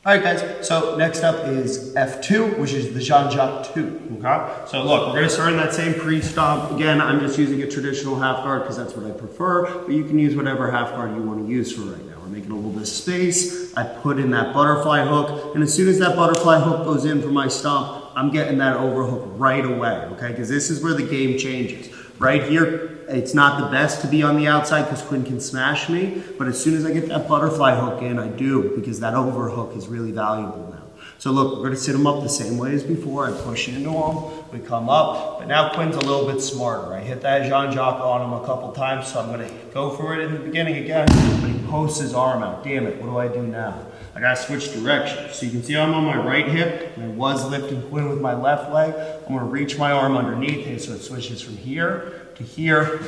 All right, guys, so next up is F2, which is the Jean-Jacques 2, okay? So look, we're gonna start in that same pre-stomp. Again, I'm just using a traditional half guard because that's what I prefer, but you can use whatever half guard you wanna use for right now. We're making a little bit of space. I put in that butterfly hook, and as soon as that butterfly hook goes in for my stomp, I'm getting that overhook right away, okay? Because this is where the game changes. Right here, it's not the best to be on the outside because Quinn can smash me, but as soon as I get that butterfly hook in, I do, because that overhook is really valuable now. So look, we're gonna sit him up the same way as before. I push into him, we come up, but now Quinn's a little bit smarter. I hit that Jean-Jacques on him a couple times, so I'm gonna go for it in the beginning again, but he posts his arm out. Damn it, what do I do now? I gotta switch directions. So you can see I'm on my right hip, and I was lifting Quinn with my left leg. I'm gonna reach my arm underneath him, so it switches from here to here.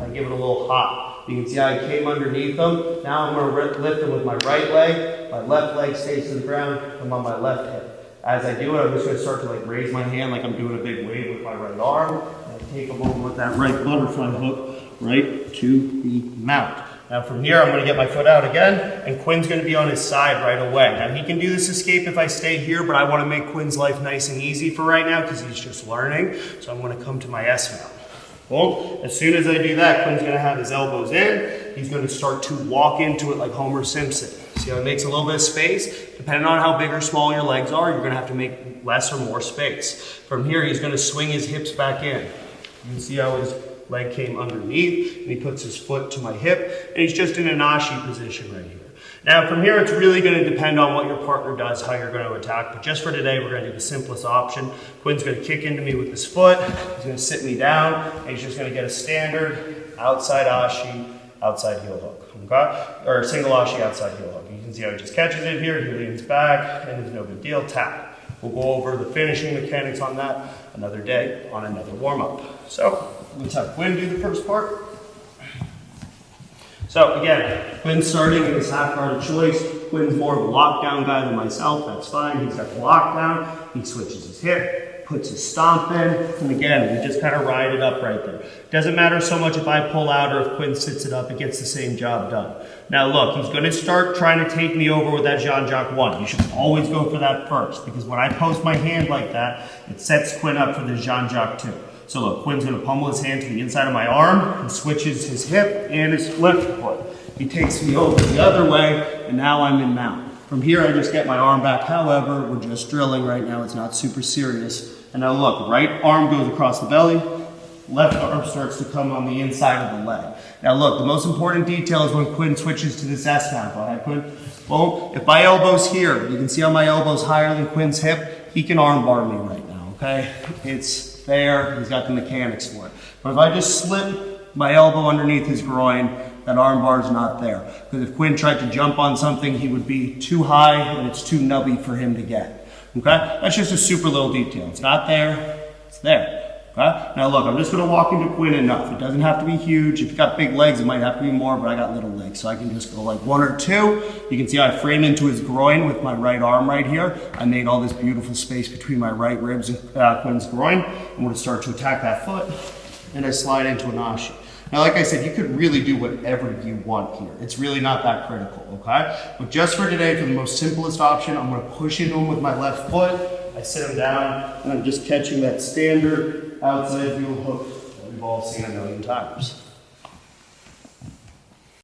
I give it a little hop. You can see I came underneath him. Now I'm gonna lift him with my right leg. My left leg stays to the ground. I'm on my left hip. As I do it, I'm just gonna start to like raise my hand like I'm doing a big wave with my right arm. And I take him over with that right butterfly hook right to the mount. Now from here, I'm gonna get my foot out again, and Quinn's gonna be on his side right away. Now he can do this escape if I stay here, but I wanna make Quinn's life nice and easy for right now because he's just learning. So I'm gonna come to my S mount. Well, as soon as I do that, Quinn's gonna have his elbows in. He's gonna start to walk into it like Homer Simpson. See how it makes a little bit of space? Depending on how big or small your legs are, you're gonna have to make less or more space. From here, he's gonna swing his hips back in. You can see how his leg came underneath, and he puts his foot to my hip, and he's just in an ashi position right here. Now from here, it's really gonna depend on what your partner does, how you're gonna attack, but just for today, we're gonna do the simplest option. Quinn's gonna kick into me with his foot, he's gonna sit me down, and he's just gonna get a standard outside ashi, outside heel hook, okay? Or single ashi, outside heel hook. You can see how he just catches it here, he leans back, and it's no big deal, tap. We'll go over the finishing mechanics on that another day on another warm-up. So, let's have Quinn do the first part. So again, Quinn's starting in his half guard of choice. Quinn's more of a lockdown guy than myself, that's fine. He's got the lockdown, he switches his hip, puts his stomp in, and again, we just kind of ride it up right there. Doesn't matter so much if I pull out or if Quinn sits it up, it gets the same job done. Now look, he's gonna start trying to take me over with that Jean-Jacques 1. You should always go for that first, because when I post my hand like that, it sets Quinn up for the Jean-Jacques 2. So look, Quinn's gonna pummel his hand to the inside of my arm and switches his hip and his left foot. He takes me over the other way, and now I'm in mount. From here, I just get my arm back. However, we're just drilling right now. It's not super serious. And now look, right arm goes across the belly, left arm starts to come on the inside of the leg. Now look, the most important detail is when Quinn switches to this S mount. Go ahead, Quinn. Well, if my elbow's here, you can see how my elbow's higher than Quinn's hip, he can arm bar me right now, okay? It's there, he's got the mechanics for it. But if I just slip my elbow underneath his groin, that arm bar is not there. Because if Quinn tried to jump on something, he would be too high and it's too nubby for him to get. Okay? That's just a super little detail. It's not there, it's there. Okay? Now look, I'm just gonna walk into Quinn enough. It doesn't have to be huge. If you've got big legs, it might have to be more, but I got little legs, so I can just go like 1 or 2. You can see I frame into his groin with my right arm right here. I made all this beautiful space between my right ribs and Quinn's groin. I'm gonna start to attack that foot, and I slide into an ashi. Now, like I said, you could really do whatever you want here. It's really not that critical, okay? But just for today, for the most simplest option, I'm gonna push into him with my left foot. I sit him down, and I'm just catching that standard outside heel hook that we've all seen a million times.